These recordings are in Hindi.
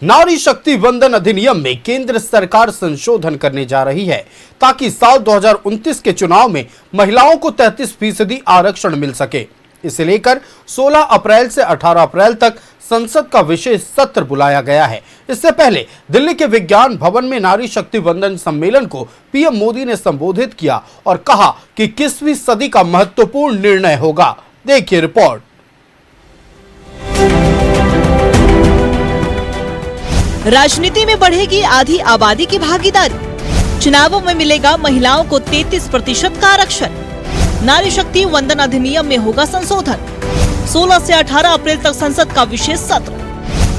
नारी शक्ति वंदन अधिनियम में केंद्र सरकार संशोधन करने जा रही है ताकि साल 2029 के चुनाव में महिलाओं को 33% आरक्षण मिल सके। इसे लेकर 16 अप्रैल से 18 अप्रैल तक संसद का विशेष सत्र बुलाया गया है। इससे पहले दिल्ली के विज्ञान भवन में नारी शक्ति वंदन सम्मेलन को पीएम मोदी ने संबोधित किया और कहा कि 21वीं सदी का महत्वपूर्ण निर्णय होगा। देखिए रिपोर्ट। राजनीति में बढ़ेगी आधी आबादी की भागीदारी, चुनावों में मिलेगा महिलाओं को 33% का आरक्षण, नारी शक्ति वंदन अधिनियम में होगा संशोधन, 16 से 18 अप्रैल तक संसद का विशेष सत्र।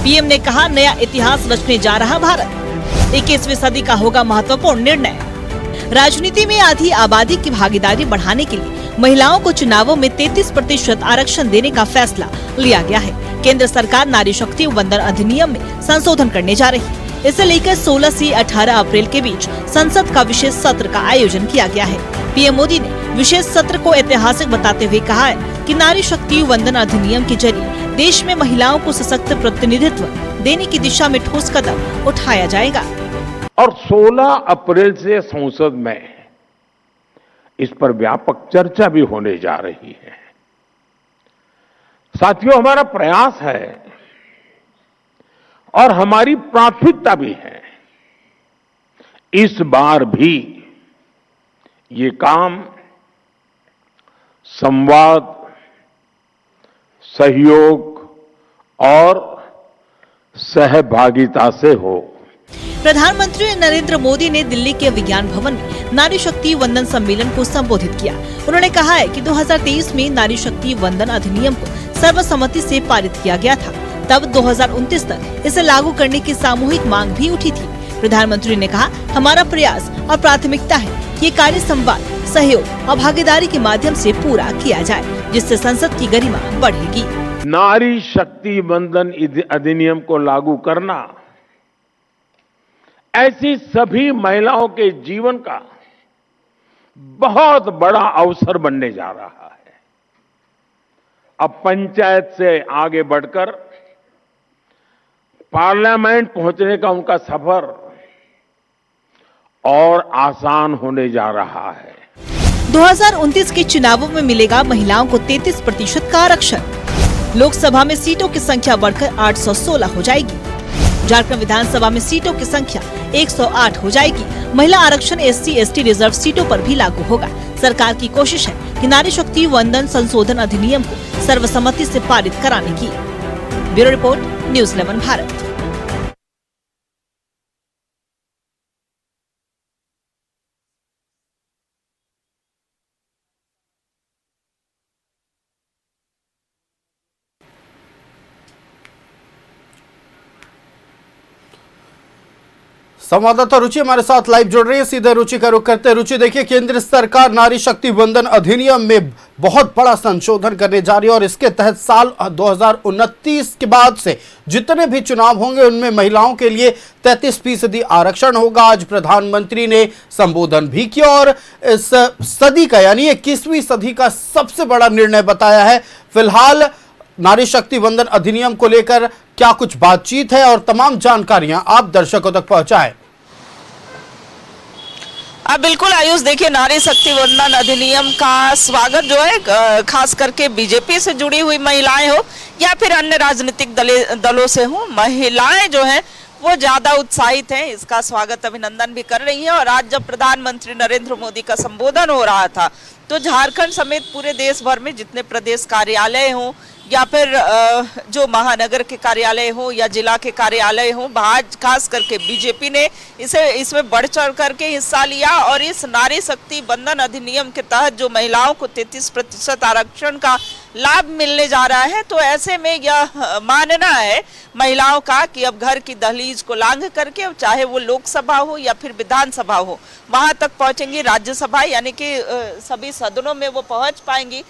पीएम ने कहा नया इतिहास रचने जा रहा भारत, 21वीं सदी का होगा महत्वपूर्ण निर्णय। राजनीति में आधी आबादी की भागीदारी बढ़ाने के लिए महिलाओं को चुनावों में 33% आरक्षण देने का फैसला लिया गया है। केंद्र सरकार नारी शक्ति वंदन अधिनियम में संशोधन करने जा रही है। इसे लेकर 16 से 18 अप्रैल के बीच संसद का विशेष सत्र का आयोजन किया गया है। पीएम मोदी ने विशेष सत्र को ऐतिहासिक बताते हुए कहा है कि नारी शक्ति वंदन अधिनियम के जरिए देश में महिलाओं को सशक्त प्रतिनिधित्व देने की दिशा में ठोस कदम उठाया जाएगा। और 16 अप्रैल से संसद में इस पर व्यापक चर्चा भी होने जा रही है। साथियों, हमारा प्रयास है और हमारी प्राथमिकता भी है, इस बार भी ये काम संवाद, सहयोग और सहभागिता से हो। प्रधानमंत्री नरेंद्र मोदी ने दिल्ली के विज्ञान भवन में नारी शक्ति वंदन सम्मेलन को संबोधित किया। उन्होंने कहा है कि 2023 में नारी शक्ति वंदन अधिनियम को सर्वसम्मति से पारित किया गया था। तब 2029 तक इसे लागू करने की सामूहिक मांग भी उठी थी। प्रधानमंत्री ने कहा हमारा प्रयास और प्राथमिकता है कि ये कार्य संवाद, सहयोग और भागीदारी के माध्यम से पूरा किया जाए, जिससे संसद की गरिमा बढ़ेगी। नारी शक्ति वंदन अधिनियम को लागू करना ऐसी सभी महिलाओं के जीवन का बहुत बड़ा अवसर बनने जा रहा है। अब पंचायत से आगे बढ़कर पार्लियामेंट पहुंचने का उनका सफर और आसान होने जा रहा है। 2029 के चुनावों में मिलेगा महिलाओं को 33% का आरक्षण। लोकसभा में सीटों की संख्या बढ़कर 816 हो जाएगी। झारखंड विधानसभा में सीटों की संख्या 108 हो जाएगी। महिला आरक्षण SC/ST रिजर्व सीटों पर भी लागू होगा। सरकार की कोशिश है कि नारी शक्ति वंदन संशोधन अधिनियम को सर्वसम्मति से पारित कराने की। Bureau report, news 11 Bharat. संवाददाता रुचि हमारे साथ लाइव जुड़ रही है। सीधे रुचि का रुख करते हैं। रुचि, देखिए केंद्र सरकार नारी शक्ति वंदन अधिनियम में बहुत बड़ा संशोधन करने जा रही है और इसके तहत साल 2029 के बाद से जितने भी चुनाव होंगे उनमें महिलाओं के लिए 33% आरक्षण होगा। आज प्रधानमंत्री ने संबोधन भी किया और इस सदी का यानी 21वीं सदी का सबसे बड़ा निर्णय बताया है। फिलहाल नारी शक्ति वंदन अधिनियम को लेकर क्या कुछ बातचीत है और तमाम जानकारियां आप दर्शकों तक पहुंचाएं। बिल्कुल आयुष, देखिए नारी शक्ति वंदन अधिनियम का स्वागत जो है खास करके बीजेपी से जुड़ी हुई महिलाएं हो या फिर अन्य राजनीतिक दलों से हो, महिलाएं जो है वो ज्यादा उत्साहित हैं, इसका स्वागत अभिनंदन भी कर रही हैं। और आज जब प्रधानमंत्री नरेंद्र मोदी का संबोधन हो रहा था तो झारखंड समेत पूरे देश भर में जितने प्रदेश कार्यालय हों या फिर जो महानगर के कार्यालय हो या जिला के कार्यालय हो, खास करके बीजेपी ने इसमें बढ़ चढ़ करके हिस्सा लिया। और इस नारी शक्ति वंदन अधिनियम के तहत जो महिलाओं को 33% आरक्षण का लाभ मिलने जा रहा है, तो ऐसे में यह मानना है महिलाओं का कि अब घर की दहलीज को लांघ करके, चाहे वो लोकसभा हो या फिर विधानसभा हो, वहां तक पहुंचेंगी। राज्यसभा यानी कि सभी सदनों में वो पहुंच पाएंगी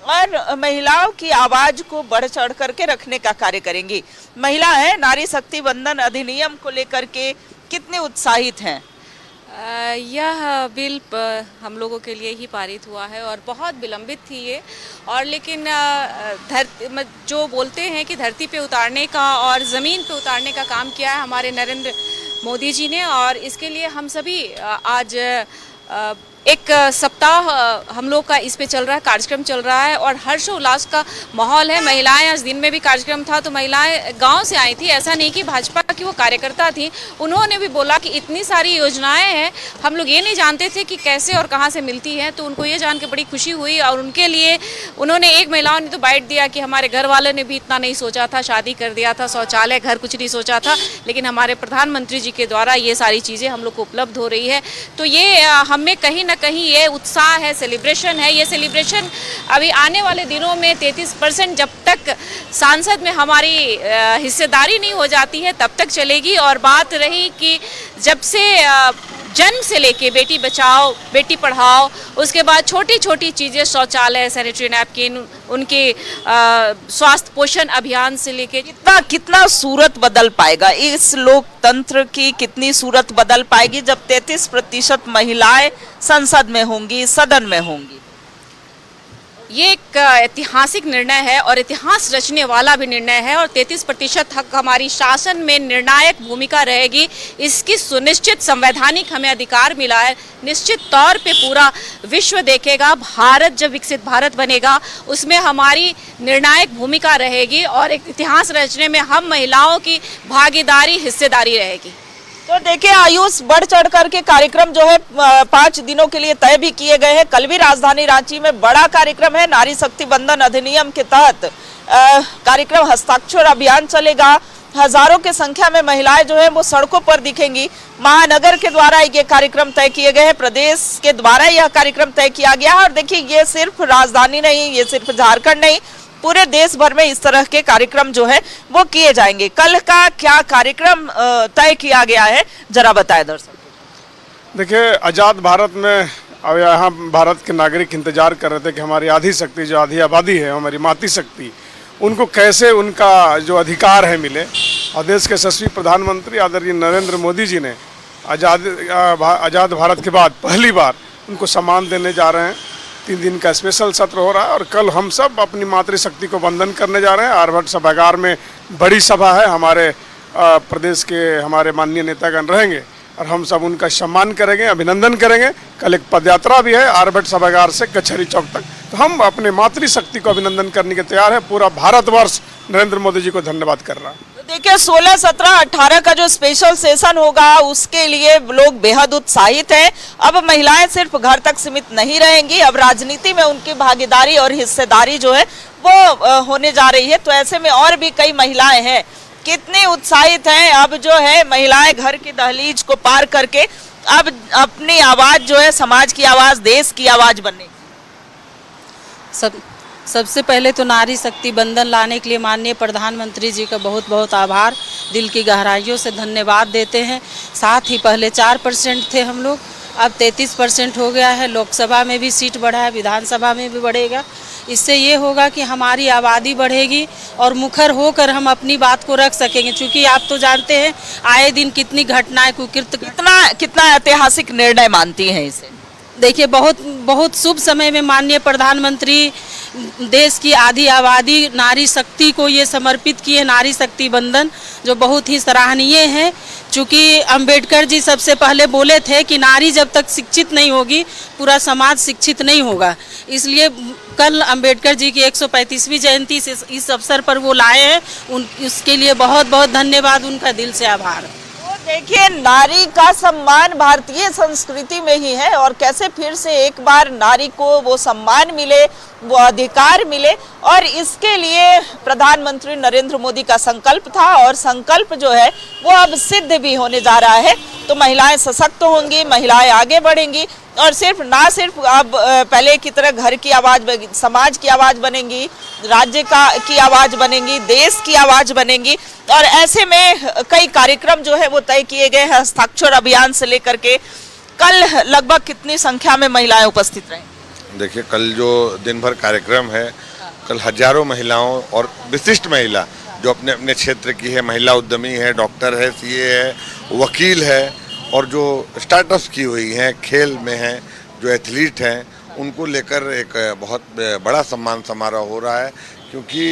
और महिलाओं की आवाज को बढ़ चढ़ करके रखने का कार्य करेंगी। महिला है नारी शक्ति वंदन अधिनियम को लेकर के कितने उत्साहित हैं? यह बिल हम लोगों के लिए ही पारित हुआ है और बहुत विलंबित थी ये। और लेकिन जो बोलते हैं कि धरती पे उतारने का और ज़मीन पे उतारने का काम किया है हमारे नरेंद्र मोदी जी ने, और इसके लिए हम सभी आज एक सप्ताह हम लोग का इस पे चल रहा है, कार्यक्रम चल रहा है और हर्षोल्लास का माहौल है। महिलाएं, आज दिन में भी कार्यक्रम था तो महिलाएं गांव से आई थी, ऐसा नहीं कि भाजपा की वो कार्यकर्ता थी। उन्होंने भी बोला कि इतनी सारी योजनाएं हैं, हम लोग ये नहीं जानते थे कि कैसे और कहां से मिलती हैं, तो उनको ये जान के बड़ी खुशी हुई। और उनके लिए उन्होंने, एक महिलाओं ने तो बाइट दिया कि हमारे घर वालों ने भी इतना नहीं सोचा था, शादी कर दिया था, शौचालय घर कुछ नहीं सोचा था, लेकिन हमारे प्रधानमंत्री जी के द्वारा ये सारी चीज़ें हम लोग को उपलब्ध हो रही है। तो ये हमें कहीं ना कहीं ये उत्साह है, सेलिब्रेशन है। ये सेलिब्रेशन अभी आने वाले दिनों में 33% जब तक सांसद में हमारी हिस्सेदारी नहीं हो जाती है तब तक चलेगी। और बात रही कि जब से जन्म से लेके बेटी बचाओ बेटी पढ़ाओ, उसके बाद छोटी छोटी चीज़ें, शौचालय, सैनिटरी नैपकिन, उनके स्वास्थ्य पोषण अभियान से लेके कितना सूरत बदल पाएगा, इस लोकतंत्र की कितनी सूरत बदल पाएगी जब 33% महिलाएं संसद में होंगी, सदन में होंगी। ये एक ऐतिहासिक निर्णय है और इतिहास रचने वाला भी निर्णय है और 33% हक हमारी शासन में निर्णायक भूमिका रहेगी। इसकी सुनिश्चित संवैधानिक हमें अधिकार मिला है। निश्चित तौर पे पूरा विश्व देखेगा, भारत जब विकसित भारत बनेगा उसमें हमारी निर्णायक भूमिका रहेगी और एक इतिहास रचने में हम महिलाओं की भागीदारी, हिस्सेदारी रहेगी। तो देखिए आयुष, बढ़ चढ़ करके कार्यक्रम जो है 5 दिनों के लिए तय भी किए गए हैं। कल भी राजधानी रांची में बड़ा कार्यक्रम है, नारी शक्ति बंधन अधिनियम के तहत कार्यक्रम हस्ताक्षर अभियान चलेगा। हजारों की संख्या में महिलाएं जो है वो सड़कों पर दिखेंगी। महानगर के द्वारा ये कार्यक्रम तय किए गए हैं, प्रदेश के द्वारा यह कार्यक्रम तय किया गया है। और देखिए ये सिर्फ राजधानी नहीं, ये सिर्फ झारखंड नहीं, पूरे देश भर में इस तरह के कार्यक्रम जो है वो किए जाएंगे। कल का क्या कार्यक्रम तय किया गया है जरा बताएं दर्शक। देखिए, आज़ाद भारत में अब यहाँ भारत के नागरिक इंतजार कर रहे थे कि हमारी आधी शक्ति, जो आधी आबादी है, हमारी मातृ शक्ति, उनको कैसे उनका जो अधिकार है मिले। और देश के यशस्वी प्रधानमंत्री आदरणीय नरेंद्र मोदी जी ने आज़ाद भारत के बाद पहली बार उनको सम्मान देने जा रहे हैं। 3 दिन का स्पेशल सत्र हो रहा है और कल हम सब अपनी मातृशक्ति को वंदन करने जा रहे हैं। आर्यभट्ट सभागार में बड़ी सभा है, हमारे प्रदेश के हमारे माननीय नेतागण रहेंगे और हम सब उनका सम्मान करेंगे, अभिनंदन करेंगे। कल एक पदयात्रा भी है आर्यभट्ट सभागार से कचहरी चौक तक। तो हम अपने मातृशक्ति को अभिनंदन करने के तैयार है। पूरा भारतवर्ष नरेंद्र मोदी जी को धन्यवाद कर रहा है। देखिए 16, 17, 18 का जो स्पेशल सेशन होगा उसके लिए लोग बेहद उत्साहित हैं। अब महिलाएं सिर्फ घर तक सीमित नहीं रहेंगी, अब राजनीति में उनकी भागीदारी और हिस्सेदारी जो है वो होने जा रही है। तो ऐसे में और भी कई महिलाएं हैं, कितने उत्साहित हैं। अब जो है महिलाएं घर की दहलीज को पार करके अब अपनी आवाज जो है, समाज की आवाज, देश की आवाज बनने। सबसे पहले तो नारी शक्ति बंधन लाने के लिए माननीय प्रधानमंत्री जी का बहुत बहुत आभार, दिल की गहराइयों से धन्यवाद देते हैं। साथ ही पहले 4% थे हम लोग, अब 33% हो गया है। लोकसभा में भी सीट बढ़ा है, विधानसभा में भी बढ़ेगा। इससे ये होगा कि हमारी आबादी बढ़ेगी और मुखर होकर हम अपनी बात को रख सकेंगे। क्योंकि आप तो जानते हैं आए दिन कितनी घटनाएं, कुकृत्य, कितना ऐतिहासिक निर्णय मानती हैं इसे। देखिए बहुत शुभ समय में माननीय प्रधानमंत्री देश की आधी आबादी नारी शक्ति को ये समर्पित किए, नारी शक्ति बंधन, जो बहुत ही सराहनीय है। चूँकि अंबेडकर जी सबसे पहले बोले थे कि नारी जब तक शिक्षित नहीं होगी पूरा समाज शिक्षित नहीं होगा। इसलिए कल अंबेडकर जी की 135वीं जयंती से इस अवसर पर वो लाए हैं, उसके लिए बहुत बहुत धन्यवाद, उनका दिल से आभार। देखिए नारी का सम्मान भारतीय संस्कृति में ही है और कैसे फिर से एक बार नारी को वो सम्मान मिले, वो अधिकार मिले, और इसके लिए प्रधानमंत्री नरेंद्र मोदी का संकल्प था और संकल्प जो है वो अब सिद्ध भी होने जा रहा है। तो महिलाएं सशक्त होंगी, महिलाएं आगे बढ़ेंगी और ना सिर्फ अब पहले की तरह घर की आवाज़, समाज की आवाज़ बनेंगी, राज्य की आवाज़ बनेंगी, देश की आवाज़ बनेंगी। और ऐसे में कई कार्यक्रम जो है वो तय किए गए हैं, हस्ताक्षर अभियान से लेकर के। कल लगभग कितनी संख्या में महिलाएं उपस्थित रहीं? देखिए कल जो दिन भर कार्यक्रम है, कल हजारों महिलाओं और विशिष्ट महिला जो अपने अपने क्षेत्र की है, महिला उद्यमी है, डॉक्टर है, सीए है, वकील है, और जो स्टार्टअप्स की हुई हैं, खेल में हैं, जो एथलीट हैं, उनको लेकर एक बहुत बड़ा सम्मान समारोह हो रहा है, क्योंकि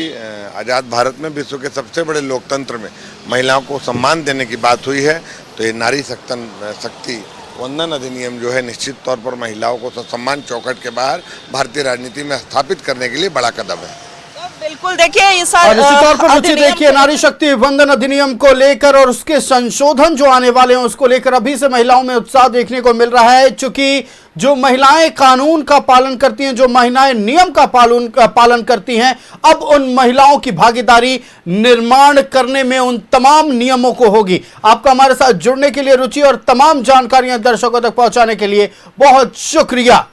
आज़ाद भारत में विश्व के सबसे बड़े लोकतंत्र में महिलाओं को सम्मान देने की बात हुई है। तो ये नारी शक्ति वंदन अधिनियम जो है निश्चित तौर पर महिलाओं को सम्मान चौखट के बाहर भारतीय राजनीति में स्थापित करने के लिए बड़ा कदम है। बिल्कुल देखिए इस और इसी तौर पर रुचि देखिए नारी शक्ति वंदन अधिनियम को लेकर और उसके संशोधन जो आने वाले हैं उसको लेकर अभी से महिलाओं में उत्साह देखने को मिल रहा है, क्योंकि जो महिलाएं कानून का पालन करती हैं, जो महिलाएं नियम का पालन करती हैं, अब उन महिलाओं की भागीदारी निर्माण करने में उन तमाम नियमों को होगी। आपका हमारे साथ जुड़ने के लिए रुचि और तमाम जानकारियां दर्शकों तक पहुंचाने के लिए बहुत शुक्रिया।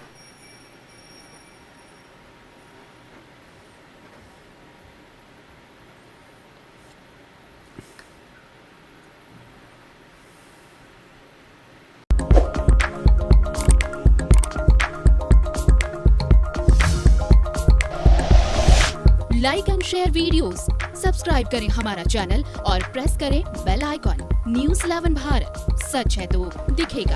Like and share videos, subscribe करें हमारा चैनल और प्रेस करें बेल आइकॉन। न्यूज़ 11 भारत, सच है तो दिखेगा।